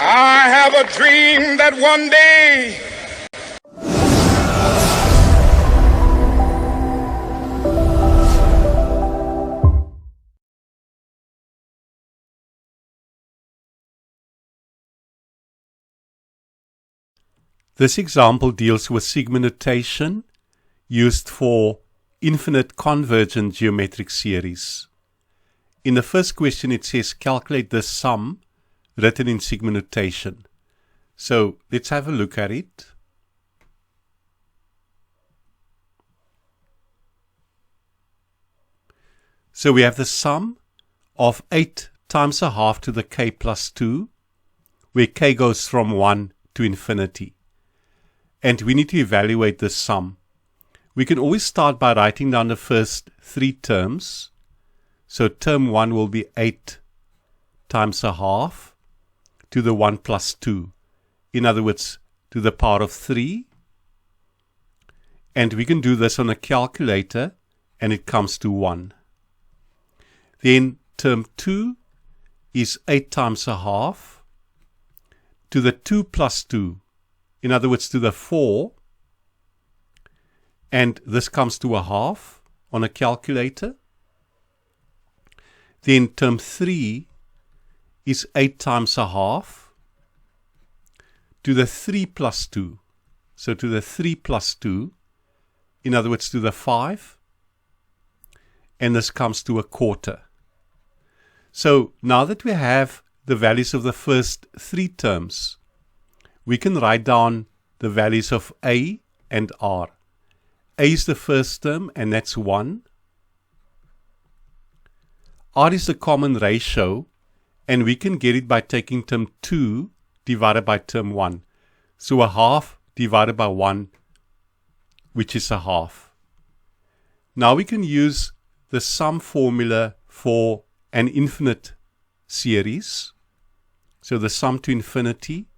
I have a dream that one day This example deals with sigma notation used for infinite convergent geometric series. In the first question it says calculate the sum written in sigma notation. So let's have a look at it. So we have the sum of 8 times a half to the k plus 2, where k goes from 1 to infinity. And we need to evaluate this sum. We can always start by writing down the first 3 terms. So term 1 will be 8 times a half to the 1 plus 2. In other words, to the power of 3. And we can do this on a calculator, and it comes to 1. Then term 2 is 8 times a half to the 2 plus 2. In other words, to the 4. And this comes to a half on a calculator. Then term 3 is 8 times a half to the 3 plus 2. So to the 3 plus 2. In other words, to the 5. And this comes to a quarter. So now that we have the values of the first 3 terms, we can write down the values of a and r. A is the first term, and that's 1. R is the common ratio, and we can get it by taking term 2 divided by term 1. So a half divided by 1, which is a half. Now we can use the sum formula for an infinite series. So the sum to infinity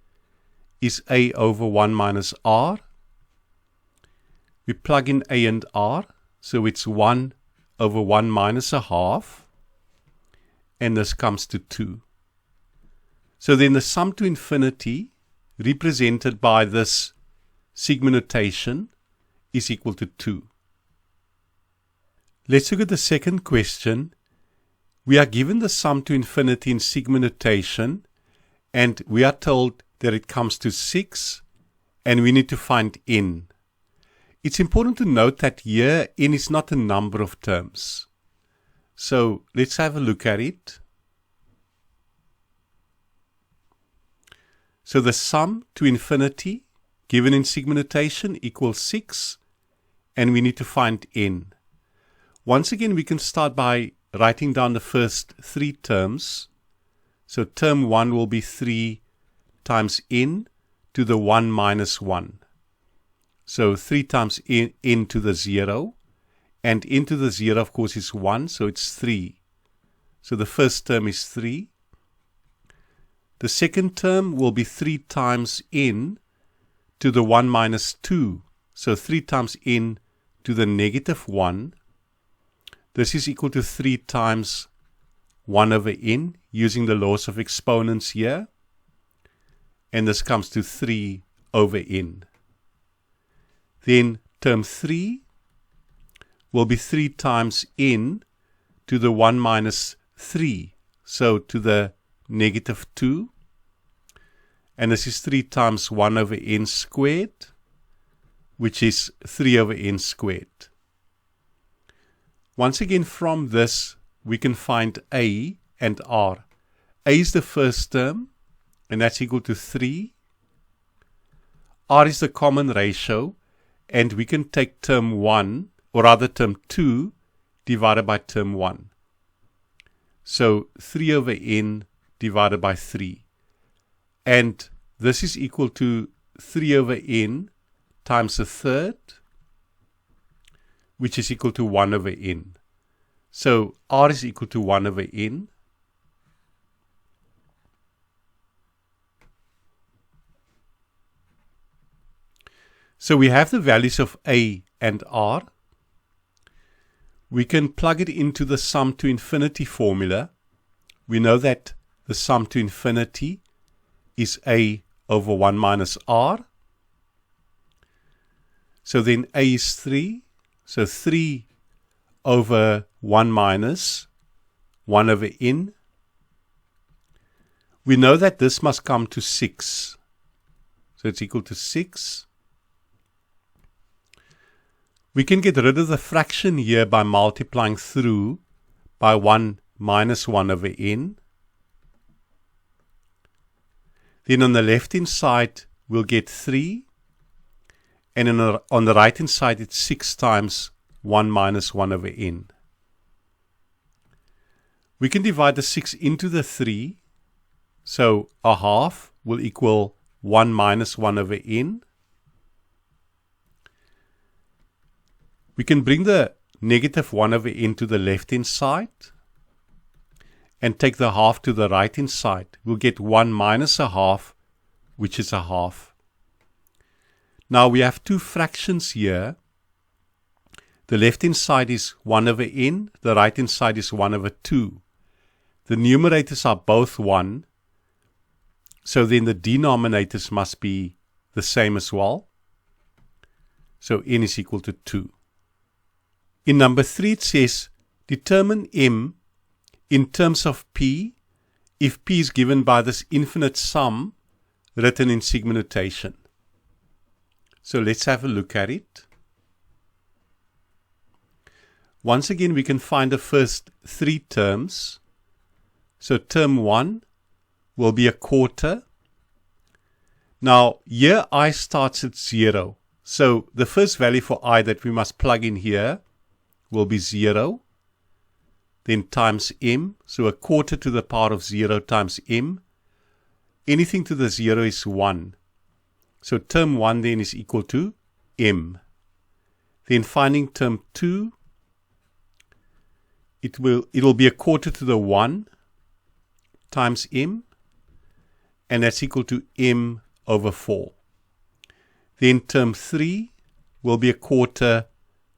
is a over 1 minus r. We plug in a and r, so it's 1 over 1 minus a half, and this comes to 2. So then the sum to infinity, represented by this sigma notation, is equal to 2. Let's look at the second question. We are given the sum to infinity in sigma notation, and we are told that it comes to 6, and we need to find n. It's important to note that here n is not a number of terms. So let's have a look at it. So the sum to infinity given in sigma notation equals 6, and we need to find n. Once again, we can start by writing down the first 3 terms. So term 1 will be 3 times n to the 1 minus 1. So 3 times n to the 0. And n to the 0, of course, is 1, so it's 3. So the first term is 3. The second term will be 3 times n to the 1 minus 2. So 3 times n to the negative 1. This is equal to 3 times 1 over n, using the laws of exponents here. And this comes to 3 over n. Then term 3 will be 3 times n to the 1 minus 3, so to the negative 2. And this is 3 times 1 over n squared, which is 3 over n squared. Once again, from this, we can find a and r. A is the first term, and that's equal to 3. R is the common ratio, and we can take term 1, or rather term 2, divided by term 1. So 3 over n divided by 3. And this is equal to 3 over n times a third, which is equal to 1 over n. So r is equal to 1 over n. So we have the values of a and r. We can plug it into the sum to infinity formula. We know that the sum to infinity is A over 1 minus R. So then A is 3. So 3 over 1 minus 1 over N. We know that this must come to 6. So it's equal to 6. We can get rid of the fraction here by multiplying through by 1 minus 1 over N. Then on the left-hand side, we'll get 3. And on the right-hand side, it's 6 times 1 minus 1 over N. We can divide the 6 into the 3. So a half will equal 1 minus 1 over N. We can bring the negative 1 over N to the left-hand side and take the half to the right-hand side. We'll get 1 minus a half, which is a half. Now we have two fractions here. The left-hand side is 1 over N. The right-hand side is 1 over 2. The numerators are both 1. So then the denominators must be the same as well. So N is equal to 2. In number 3 it says, determine M in terms of P if P is given by this infinite sum written in sigma notation. So let's have a look at it. Once again we can find the first 3 terms. So term 1 will be a quarter. Now here I starts at 0. So the first value for I that we must plug in here will be 0. Then times M. So a quarter to the power of 0 times M. Anything to the 0 is 1. So term 1 then is equal to M. Then finding term 2, it will be a quarter to the 1 times M. And that's equal to M over 4. Then term 3 will be a quarter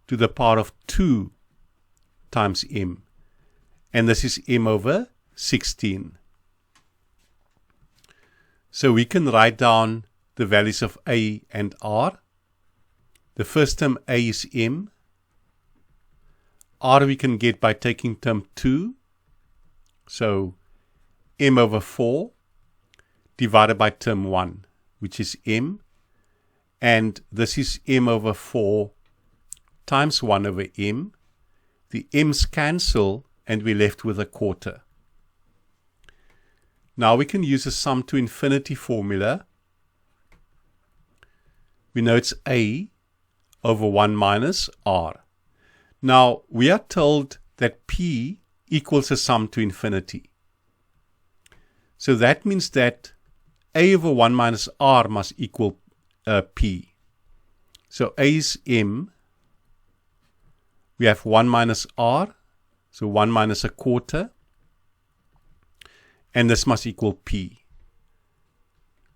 to the power of 2 times M. And this is M over 16. So we can write down the values of A and R. The first term A is M. R we can get by taking term 2. So M over 4 divided by term 1, which is M. And this is M over 4 times 1 over M. The M's cancel and we're left with a quarter. Now we can use a sum to infinity formula. We know it's A over 1 minus R. Now we are told that P equals a sum to infinity. So that means that A over 1 minus R must equal P. So A is M. We have 1 minus R. So 1 minus a quarter. And this must equal P.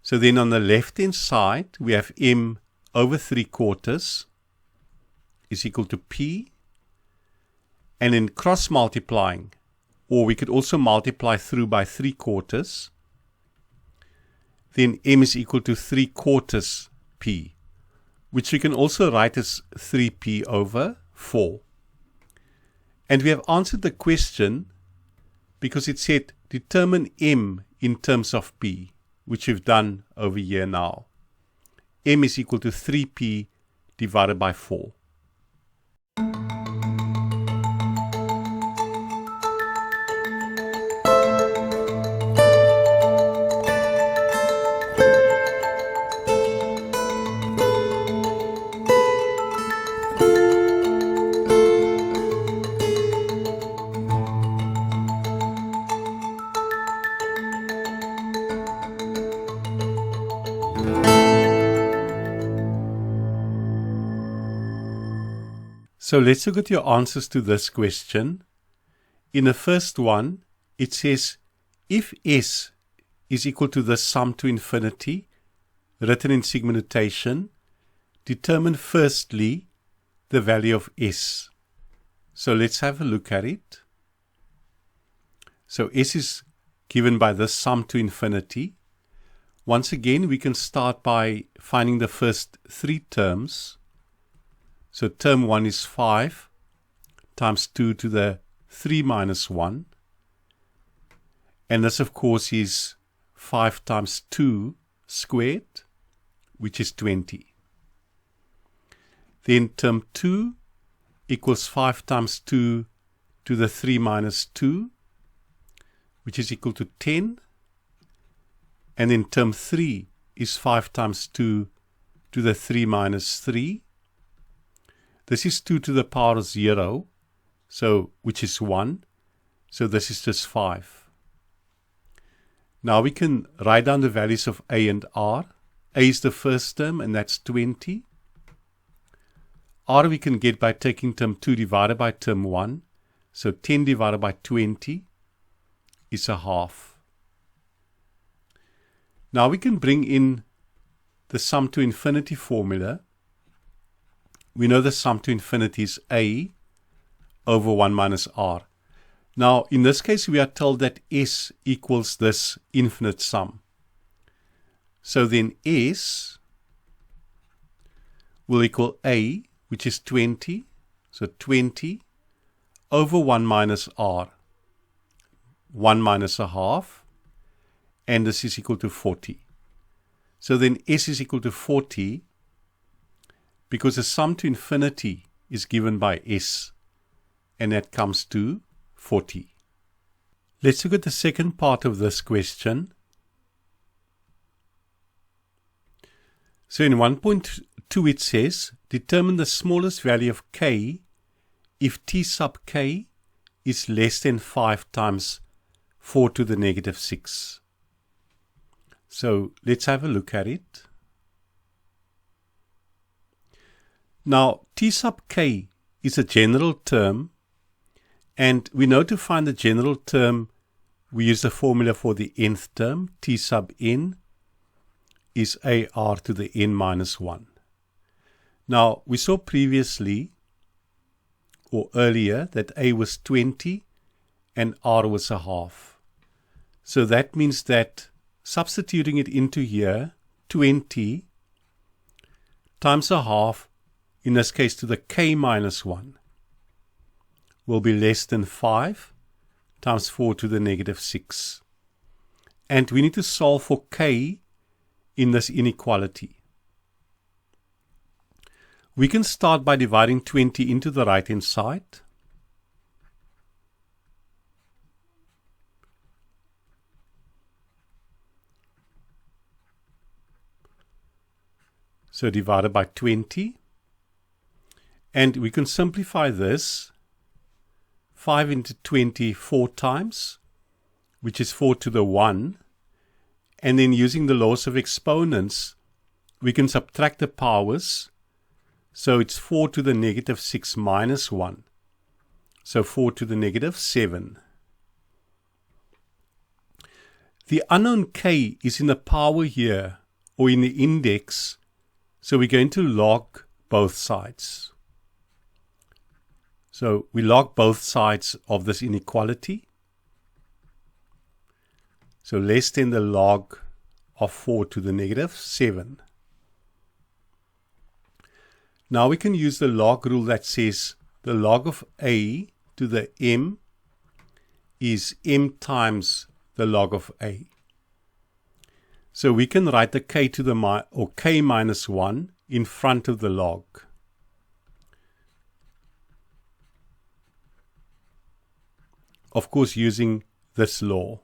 So then on the left-hand side, we have M over 3 quarters is equal to P. And in cross multiplying, or we could also multiply through by 3 quarters, then M is equal to 3 quarters P, which we can also write as 3P over 4. And we have answered the question because it said determine M in terms of P, which we've done over here now. M is equal to 3P divided by 4. So let's look at your answers to this question. In the first one, it says, if S is equal to the sum to infinity, written in sigma notation, determine firstly the value of S. So let's have a look at it. So S is given by the sum to infinity. Once again, we can start by finding the first three terms. So term 1 is 5 times 2 to the 3 minus 1. And this, of course, is 5 times 2 squared, which is 20. Then term 2 equals 5 times 2 to the 3 minus 2, which is equal to 10. And then term 3 is 5 times 2 to the 3 minus 3. This is 2 to the power of 0, so which is 1. So this is just 5. Now we can write down the values of a and r. A is the first term, and that's 20. R we can get by taking term 2 divided by term 1. So 10 divided by 20 is a half. Now we can bring in the sum to infinity formula. We know the sum to infinity is a over 1 minus r. Now, in this case, we are told that s equals this infinite sum. So then s will equal a, which is 20. So 20 over 1 minus r. 1 minus a half. And this is equal to 40. So then s is equal to 40 because the sum to infinity is given by s, and that comes to 40. Let's look at the second part of this question. So in 1.2 it says, determine the smallest value of k if t sub k is less than 5 times 4 to the negative 6. So let's have a look at it. Now, t sub k is a general term, and we know to find the general term, we use the formula for the nth term. T sub n is ar to the n minus 1. Now, we saw previously, or earlier, that a was 20 and r was a half. So that means that substituting it into here, 20 times a half, in this case to the k minus 1, will be less than 5 times 4 to the negative 6. And we need to solve for k in this inequality. We can start by dividing 20 into the right-hand side. So divided by 20. And we can simplify this. 5 into 20 4 times, which is 4 to the 1. And then using the laws of exponents, we can subtract the powers. So it's 4 to the negative 6 minus 1. So 4 to the negative 7. The unknown k is in the power here, or in the index. So we're going to log both sides. So we log both sides of this inequality. So less than the log of 4 to the negative 7. Now we can use the log rule that says the log of a to the m is m times the log of a. So we can write the k to the k minus 1 in front of the log. Of course, using this law.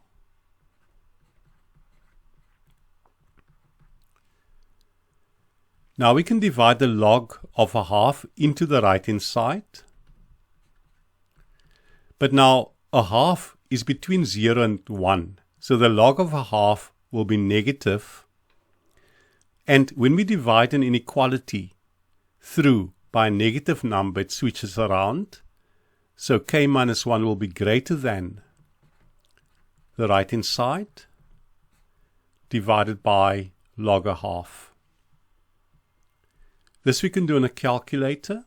Now we can divide the log of a half into the right-hand side. But now a half is between 0 and 1. So the log of a half will be negative. And when we divide an inequality through by a negative number, it switches around. So k minus 1 will be greater than the right-hand side divided by log a half. This we can do on a calculator.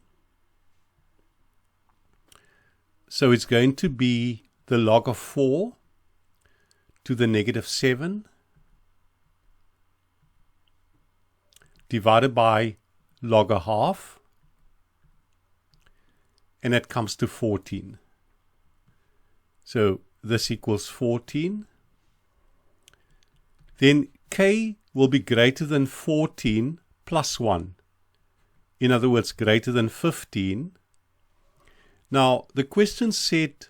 So it's going to be the log of 4 to the negative 7 divided by log a half, and that comes to 14. So this equals 14. Then k will be greater than 14 plus 1. In other words, greater than 15. Now, the question said,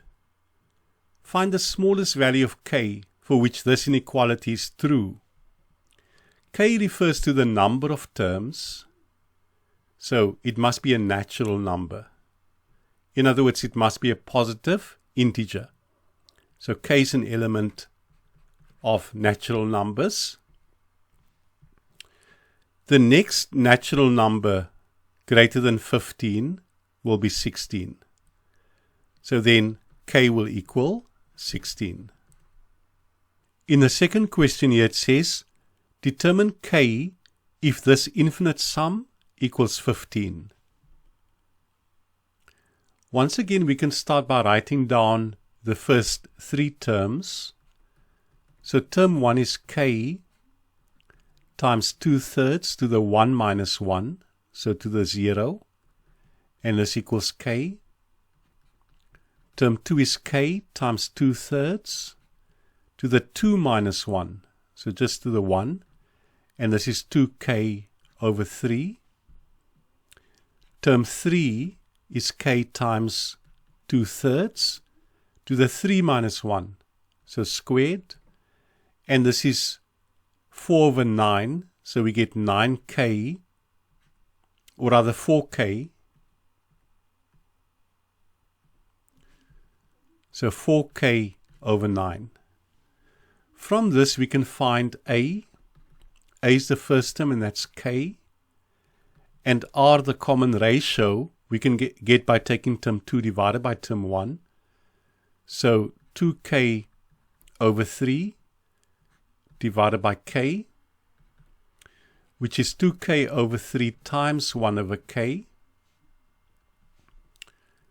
find the smallest value of k for which this inequality is true. K refers to the number of terms, so it must be a natural number. In other words, it must be a positive integer. So k is an element of natural numbers. The next natural number greater than 15 will be 16. So then k will equal 16. In the second question here it says, determine k if this infinite sum equals 15. Once again, we can start by writing down the first three terms. So term 1 is k times 2/3 to the 1 minus 1, so to the 0, and this equals k. Term 2 is k times 2/3 to the 2 minus 1, so just to the 1, and this is 2k over 3. Term 3 is k times 2/3 to the 3 minus 1, so squared, and this is 4 over 9, so we get 9k, or rather 4k, so 4k over 9. From this we can find A. A is the first term, and that's k, and R, the common ratio, we can get by taking term 2 divided by term 1. So 2k over 3 divided by k, which is 2k over 3 times 1 over k.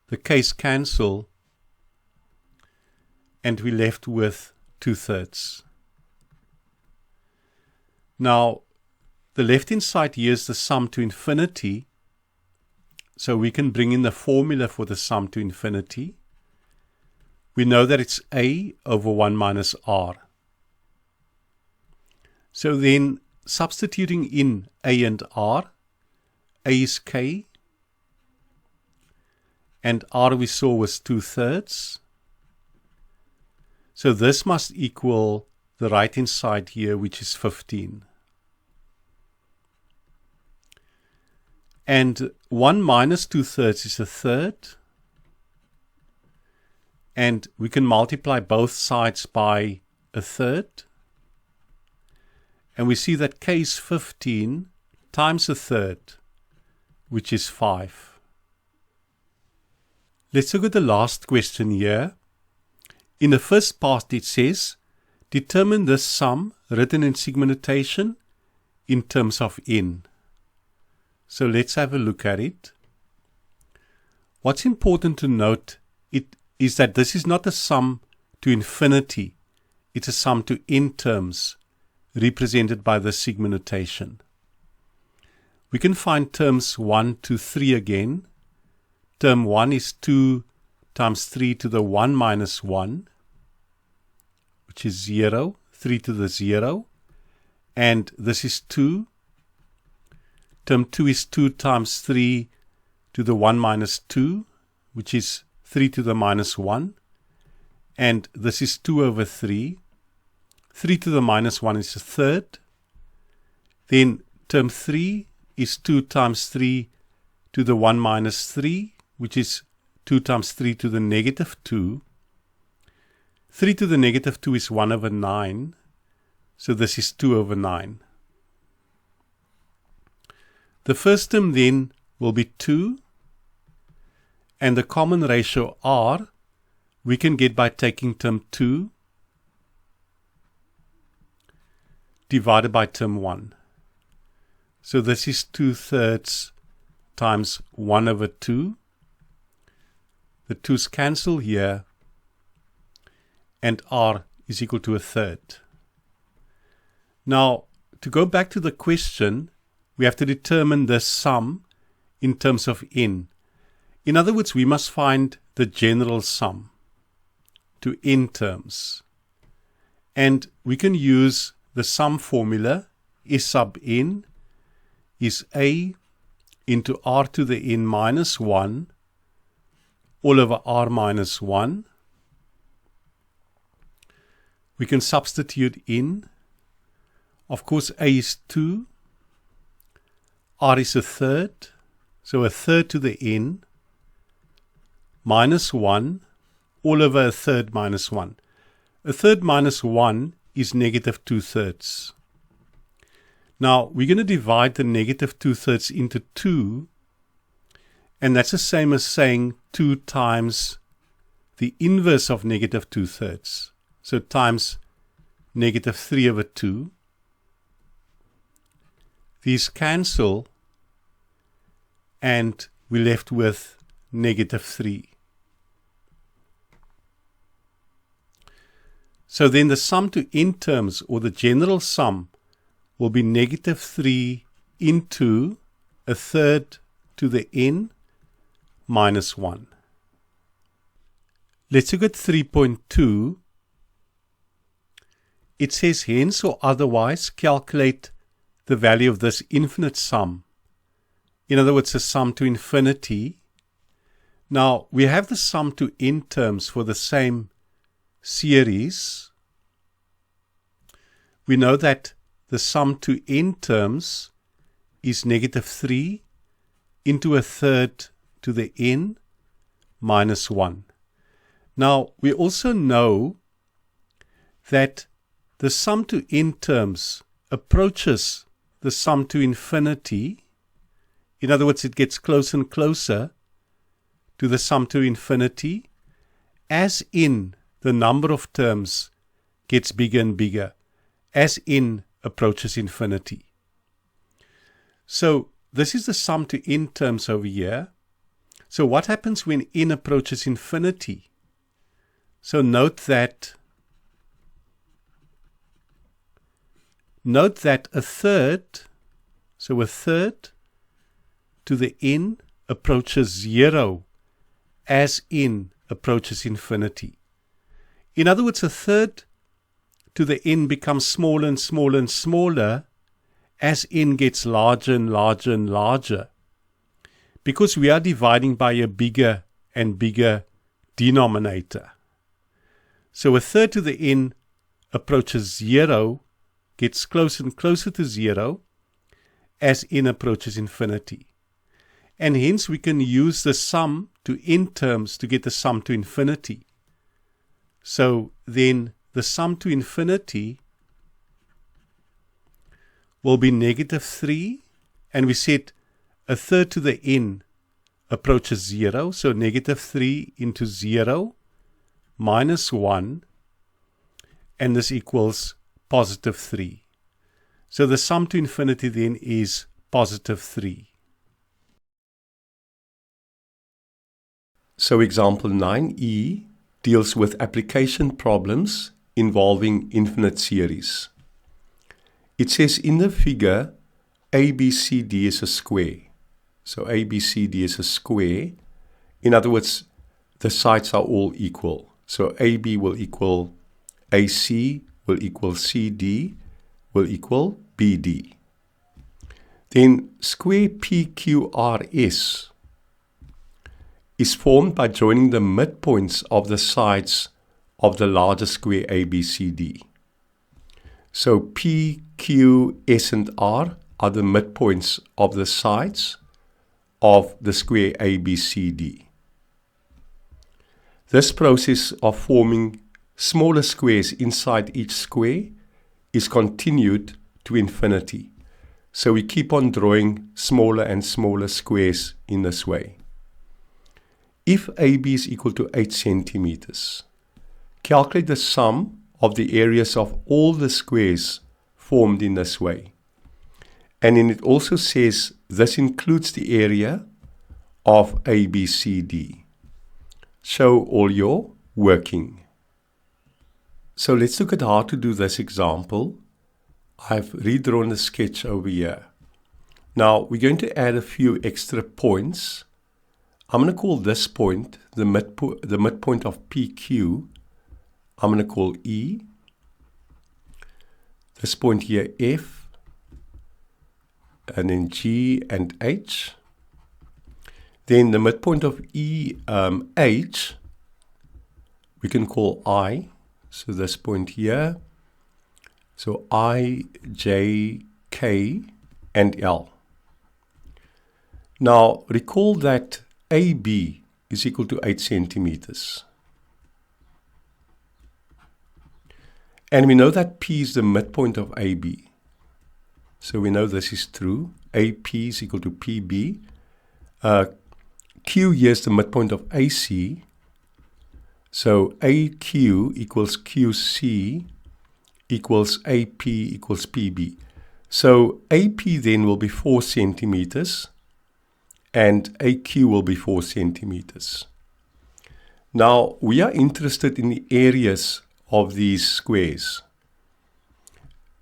The k's cancel, and we're left with 2/3. Now, the left-hand side here is the sum to infinity, so we can bring in the formula for the sum to infinity. We know that it's a over 1 minus r. So then, substituting in a and r, a is k, and r we saw was 2/3. So this must equal the right-hand side here, which is 15. And 1 minus 2/3 is a third. And we can multiply both sides by a third. And we see that k is 15 times a third, which is 5. Let's look at the last question here. In the first part it says, determine this sum written in sigma notation in terms of n. So let's have a look at it. What's important to note is that this is not a sum to infinity. It's a sum to n terms represented by the sigma notation. We can find terms 1 to 3 again. Term 1 is 2 times 3 to the 1 minus 1, which is 0, 3 to the 0, and this is 2. Term 2 is 2 times 3 to the 1 minus 2, which is 3 to the minus 1, and this is 2 over 3. 3 to the minus 1 is a third. Then term 3 is 2 times 3 to the 1 minus 3, which is 2 times 3 to the negative 2. 3 to the negative 2 is 1 over 9. So this is 2 over 9. The first term then will be 2. And the common ratio r we can get by taking term 2 divided by term 1. So this is 2/3 times 1 over 2. The 2's cancel here, and r is equal to a third. Now, to go back to the question, we have to determine the sum in terms of n. In other words, we must find the general sum to n terms. And we can use the sum formula. S sub n is a into r to the n minus 1 all over r minus 1. We can substitute in. Of course, a is 2, r is a third, so a third to the n minus 1 all over a third minus 1. A third minus 1 is negative 2/3. Now, we're going to divide the negative 2/3 into 2, and that's the same as saying 2 times the inverse of negative 2/3. So times negative 3 over 2. These cancel, and we're left with negative 3. So then the sum to n terms, or the general sum, will be negative 3 into a third to the n minus 1. Let's look at 3.2. It says, hence or otherwise calculate the value of this infinite sum. In other words, the sum to infinity. Now, we have the sum to n terms for the same series. We know that the sum to n terms is negative 3 into a third to the n minus 1. Now, we also know that the sum to n terms approaches the sum to infinity. In other words, it gets closer and closer to the sum to infinity as in the number of terms gets bigger and bigger, as n approaches infinity. So this is the sum to n terms over here. So what happens when n approaches infinity? So note that a third, so a third to the n approaches 0 as n approaches infinity. In other words, a third to the n becomes smaller and smaller and smaller as n gets larger and larger and larger, because we are dividing by a bigger and bigger denominator. So a third to the n approaches 0, gets closer and closer to 0 as n approaches infinity. And hence we can use the sum to n terms to get the sum to infinity. So then the sum to infinity will be negative 3, and we said a third to the n approaches 0, so negative 3 into 0 minus 1, and this equals positive 3. So the sum to infinity then is positive 3. So example 9e deals with application problems involving infinite series. It says in the figure, ABCD is a square. So ABCD is a square. In other words, the sides are all equal. So AB will equal AC, will equal CD, will equal BD. Then square PQRS is formed by joining the midpoints of the sides of the larger square ABCD. So P, Q, S, and R are the midpoints of the sides of the square ABCD. This process of forming smaller squares inside each square is continued to infinity. So we keep on drawing smaller and smaller squares in this way. If AB is equal to 8 centimeters, calculate the sum of the areas of all the squares formed in this way. And then it also says this includes the area of ABCD. Show all your working. So let's look at how to do this example. I've redrawn the sketch over here. Now we're going to add a few extra points. I'm going to call this point the midpoint of PQ. I'm going to call E. This point here F, and then G and H. Then the midpoint of H we can call I. So this point here. So I, J, K, and L. Now recall that AB is equal to 8 centimeters. And we know that P is the midpoint of AB. So we know this is true. AP is equal to PB. Q here is the midpoint of AC. So AQ equals QC equals AP equals PB. So AP then will be 4 centimeters and AQ will be 4 centimeters. Now we are interested in the areas of these squares.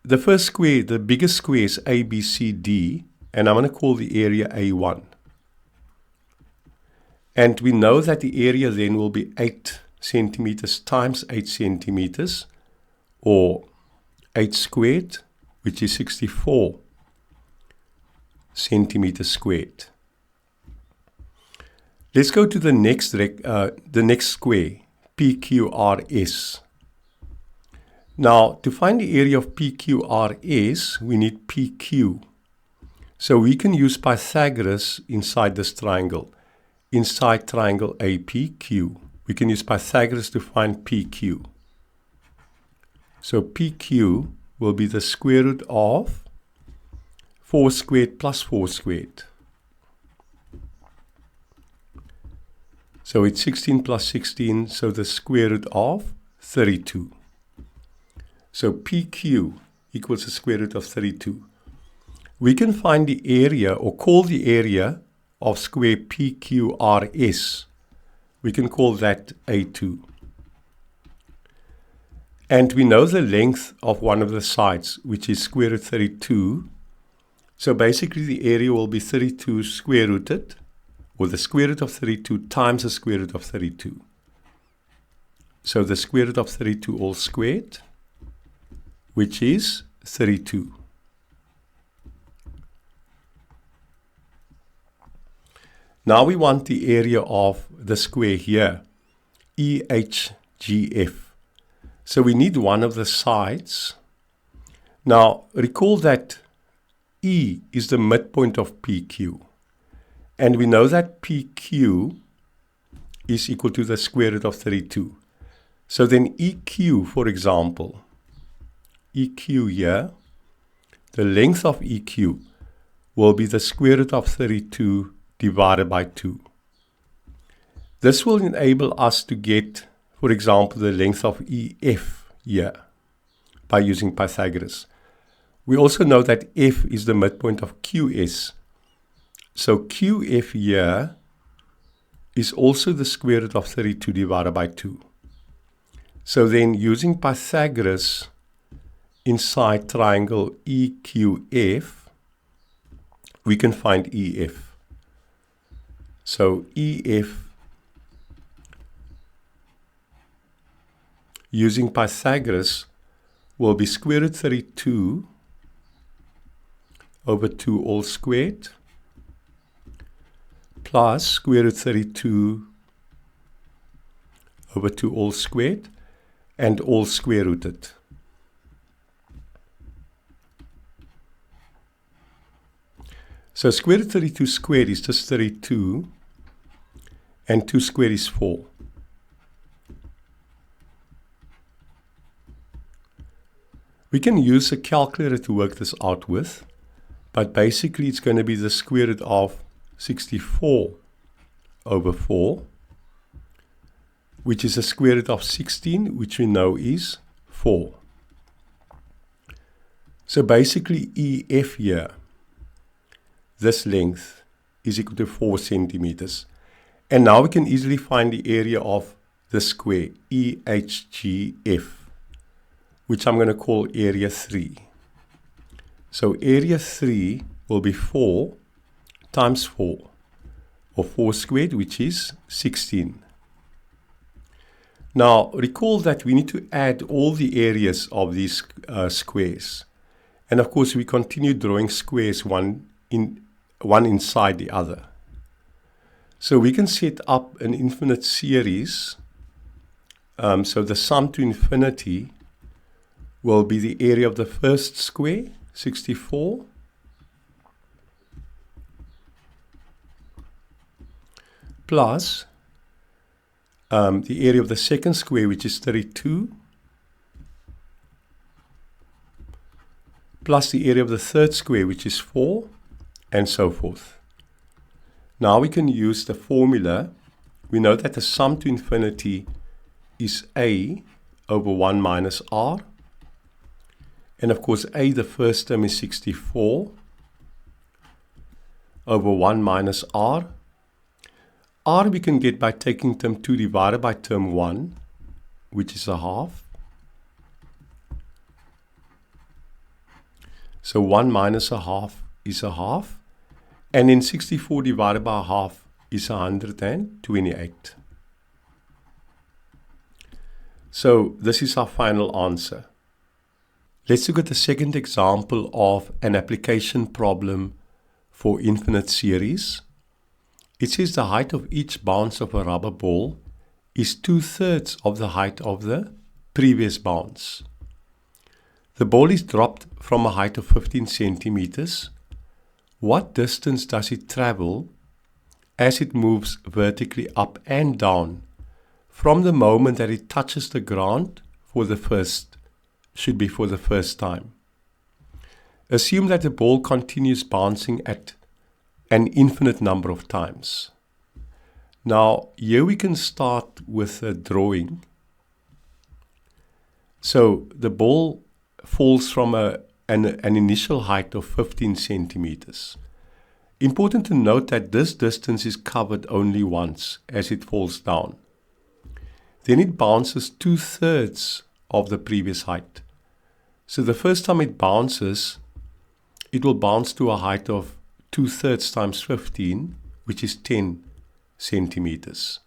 The first square, the biggest square is ABCD, and I'm going to call the area A1. And we know that the area then will be 8 centimeters times 8 centimeters, or 8 squared, which is 64 centimeters squared. Let's go to the next square, PQRS. Now, to find the area of PQRS, we need PQ. So we can use Pythagoras inside this triangle. Inside triangle APQ, we can use Pythagoras to find PQ. So PQ will be the square root of 4 squared plus 4 squared. So it's 16 plus 16, so the square root of 32. So PQ equals the square root of 32. We can find the area, or call the area of square PQRS. We can call that A2. And we know the length of one of the sides, which is square root 32. So basically the area will be 32 square rooted, or the square root of 32 times the square root of 32. So the square root of 32 all squared, which is 32. Now we want the area of the square here, EHGF. So we need one of the sides. Now recall that E is the midpoint of PQ. And we know that PQ is equal to the square root of 32. So then EQ, for example, EQ here, the length of EQ will be the square root of 32 divided by 2. This will enable us to get, for example, the length of EF here by using Pythagoras. We also know that F is the midpoint of QS. So QF here is also the square root of 32 divided by 2. So then using Pythagoras inside triangle EQF, we can find EF. So EF using Pythagoras will be square root 32 over 2 all squared plus square root 32 over 2 all squared and all square rooted. So square root 32 squared is just 32 and 2 squared is 4. We can use a calculator to work this out with, but basically it's going to be the square root of 64 over 4, which is the square root of 16, which we know is 4. So basically EF here, this length is equal to 4 centimeters. And now we can easily find the area of the square, EHGF, which I'm going to call area 3. So area 3 will be 4 times 4, or 4 squared, which is 16. Now, recall that we need to add all the areas of these squares. And of course, we continue drawing squares one inside the other. So we can set up an infinite series. So the sum to infinity will be the area of the first square, 64, plus the area of the second square, which is 32, plus the area of the third square, which is 4, and so forth. Now we can use the formula. We know that the sum to infinity is a over 1 minus r. And of course, a, the first term, is 64 over 1 minus r. R we can get by taking term 2 divided by term 1, which is a half. So 1 minus a half is a half. And then 64 divided by a half is 128. So this is our final answer. Let's look at the second example of an application problem for infinite series. It says the height of each bounce of a rubber ball is 2/3 of the height of the previous bounce. The ball is dropped from a height of 15 centimeters. What distance does it travel as it moves vertically up and down from the moment that it touches the ground for the first time? Assume that the ball continues bouncing at an infinite number of times. Now, here we can start with a drawing. So the ball falls from an initial height of 15 centimeters. Important to note that this distance is covered only once as it falls down. Then it bounces 2/3 of the previous height. So the first time it bounces, it will bounce to a height of 2/3 times 15, which is 10 centimeters.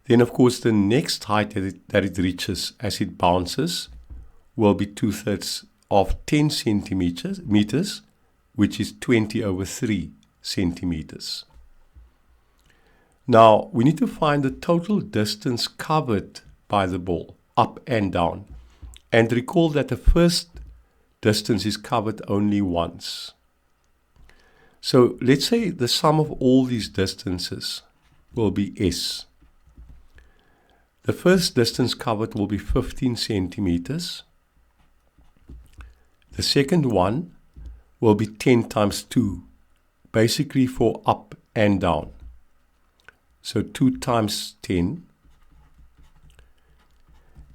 Then, of course, the next height that it reaches as it bounces will be 2/3 of 10 centimeters, which is 20 over 3 centimeters. Now, we need to find the total distance covered by the ball, up and down. And recall that the first distance is covered only once. So let's say the sum of all these distances will be S. The first distance covered will be 15 centimeters. The second one will be 10 times 2, basically for up and down. So 2 times 10.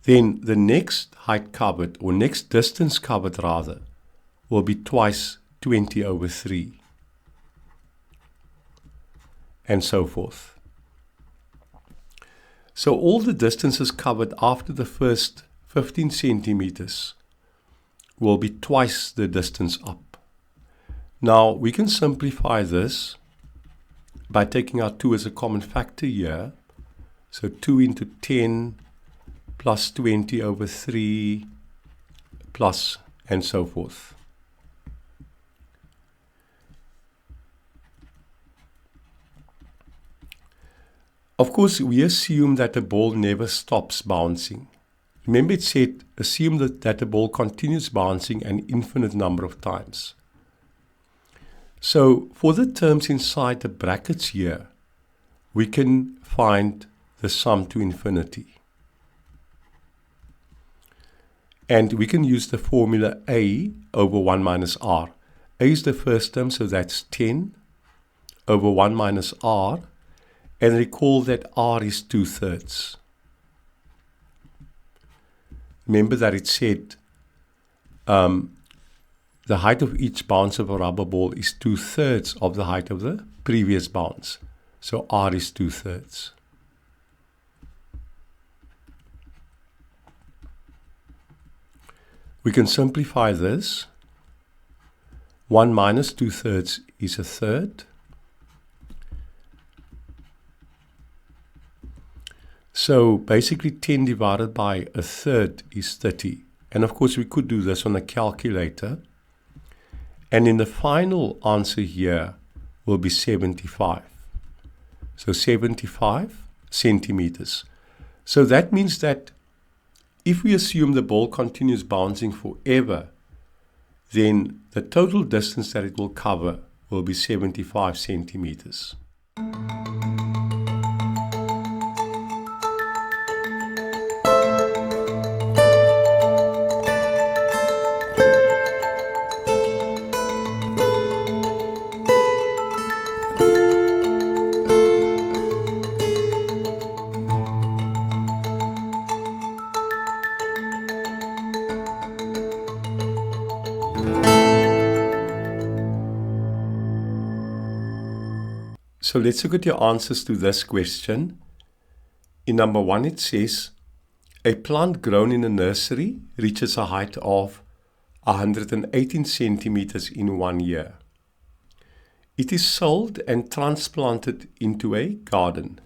Then the next height covered, or next distance covered rather, will be twice 20 over 3. And so forth. So all the distances covered after the first 15 centimeters will be twice the distance up. Now we can simplify this by taking our 2 as a common factor here. So 2 into 10 plus 20 over 3 plus and so forth. Of course, we assume that the ball never stops bouncing. Remember it said, assume that the ball continues bouncing an infinite number of times. So, for the terms inside the brackets here, we can find the sum to infinity. And we can use the formula A over 1 minus R. A is the first term, so that's 10 over 1 minus R. And recall that R is 2/3. Remember that it said the height of each bounce of a rubber ball is 2/3 of the height of the previous bounce. So R is 2/3. We can simplify this. 1 minus 2/3 is a third. So basically 10 divided by a third is 30. And of course we could do this on a calculator. And in the final answer here will be 75. So 75 centimeters. So that means that if we assume the ball continues bouncing forever, then the total distance that it will cover will be 75 centimeters. So let's look at your answers to this question. In number 1 it says, a plant grown in a nursery reaches a height of 118 centimeters in 1 year. It is sold and transplanted into a garden.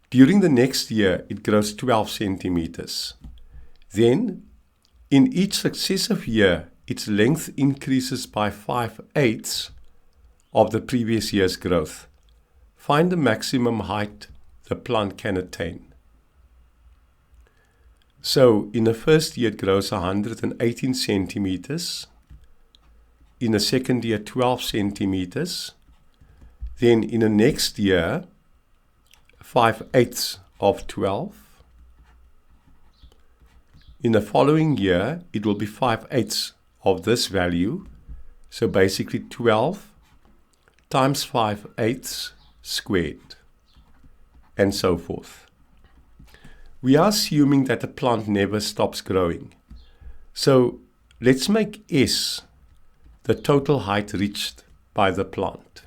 During the next year it grows 12 centimeters. Then, in each successive year, its length increases by 5/8 of the previous year's growth. Find the maximum height the plant can attain. So, in the first year it grows 118 centimeters. In the second year 12 centimeters. Then in the next year 5/8 of 12. In the following year it will be 5/8 of this value. So basically 12 times 5/8 squared, and so forth. We are assuming that the plant never stops growing. So let's make S the total height reached by the plant.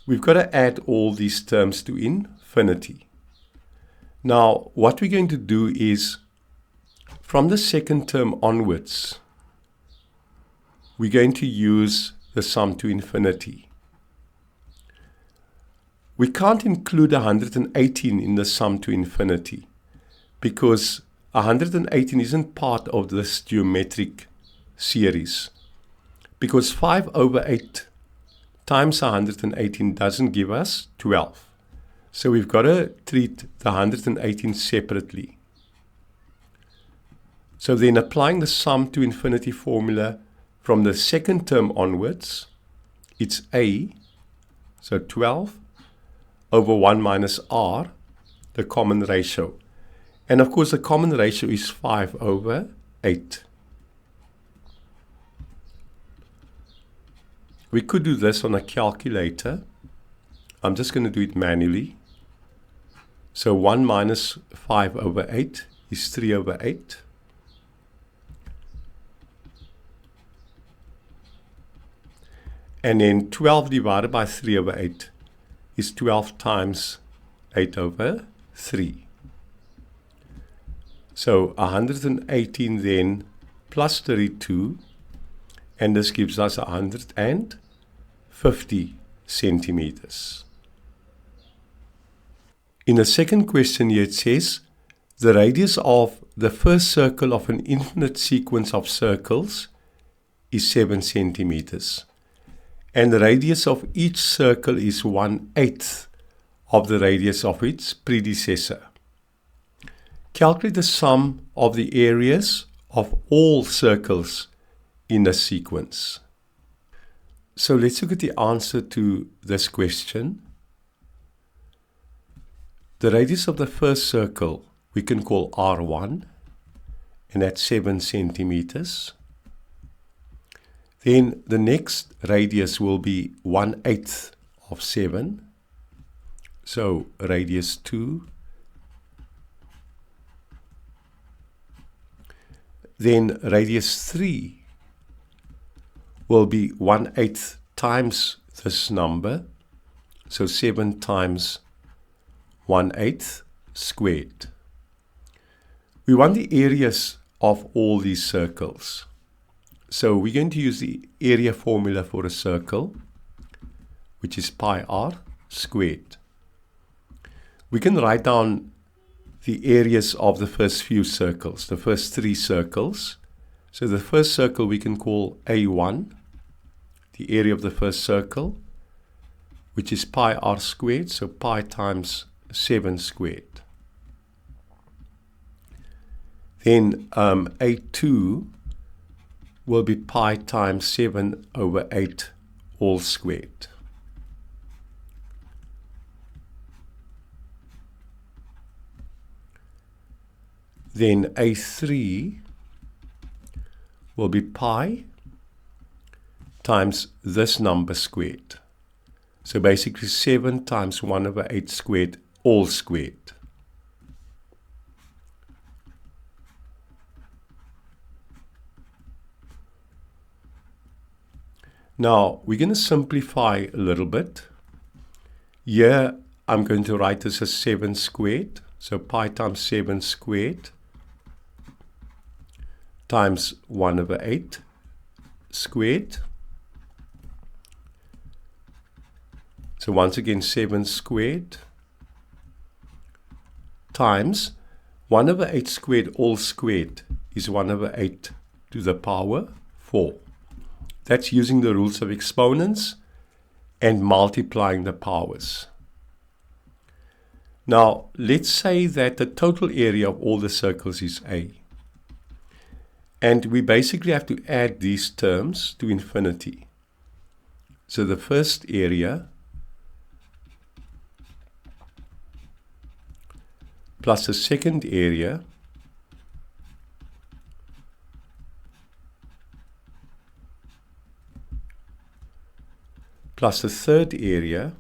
We've got to add all these terms to infinity. Now, what we're going to do is, from the second term onwards, we're going to use the sum to infinity. We can't include 118 in the sum to infinity because 118 isn't part of this geometric series. Because 5/8 times 118 doesn't give us 12. So we've got to treat the 118 separately. So then applying the sum to infinity formula from the second term onwards, it's A, so 12 over 1 minus R, the common ratio. And of course the common ratio is 5/8. We could do this on a calculator. I'm just going to do it manually. So 1 minus 5/8 is 3/8. And then 12 divided by 3/8 is 12 times 8/3. So 118 then plus 32, and this gives us 150 centimeters. In the second question here it says, the radius of the first circle of an infinite sequence of circles is 7 centimeters. And the radius of each circle is 1/8 of the radius of its predecessor. Calculate the sum of the areas of all circles in a sequence. So let's look at the answer to this question. The radius of the first circle we can call R1, and that's 7 centimeters. Then the next radius will be 1/8 of 7. So radius 2. Then radius 3 will be 1/8 times this number. So 7 times 1/8 squared. We want the areas of all these circles. So we're going to use the area formula for a circle, which is pi r squared. We can write down the areas of the first few circles, the first 3 circles. So the first circle we can call A1, the area of the first circle, which is pi r squared, so pi times 7 squared. Then A2 will be pi times 7 over 8 all squared. Then A3 will be pi times this number squared. So basically 7 times 1 over 8 squared all squared. Now we're going to simplify a little bit. Here I'm going to write this as 7 squared. So pi times 7 squared times 1 over 8 squared. So once again 7 squared times 1 over 8 squared all squared is 1 over 8 to the power 4. That's using the rules of exponents and multiplying the powers. Now let's say that the total area of all the circles is A. And we basically have to add these terms to infinity. So the first area plus the second area plus the third area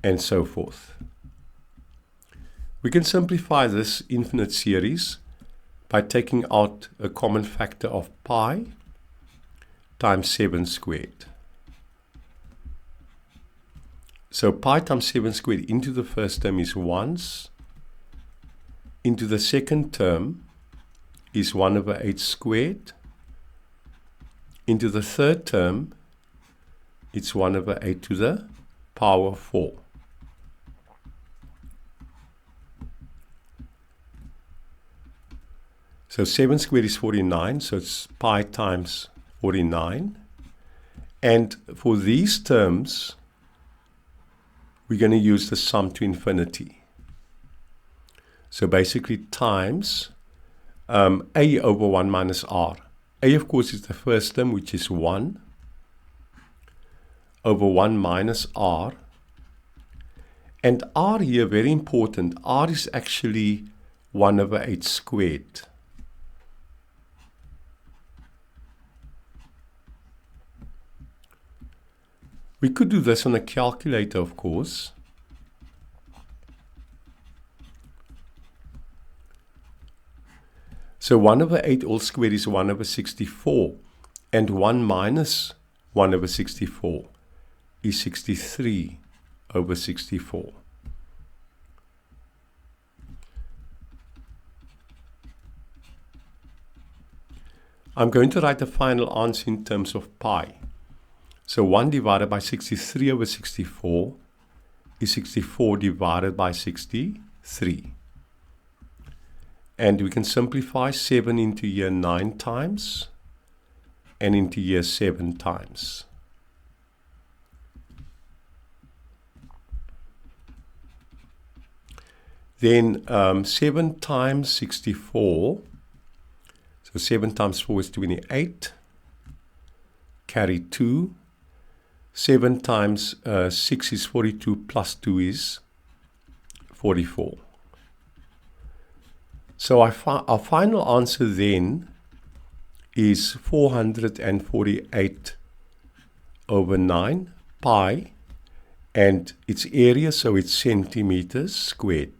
and so forth. We can simplify this infinite series by taking out a common factor of pi times 7 squared. So pi times 7 squared into the first term is once, into the second term is 1 over 8 squared, into the third term it's 1 over 8 to the power 4. So 7 squared is 49, so it's pi times 49. And for these terms, we're going to use the sum to infinity. So basically times a over 1 minus r. A, of course, is the first term, which is 1, over 1 minus r. And r here, very important, r is actually 1 over 8 squared. We could do this on a calculator, of course. So 1 over 8 all squared is 1 over 64. And 1 minus 1 over 64 is 63 over 64. I'm going to write the final answer in terms of pi. So 1 divided by 63 over 64 is 64 divided by 63. And we can simplify 7 into here 9 times and into here 7 times. Then 7 times 64, so 7 times 4 is 28, carry 2. 7 times 6 is 42, plus 2 is 44. So our final answer then is 448 over 9 pi, and its area, so it's centimeters squared.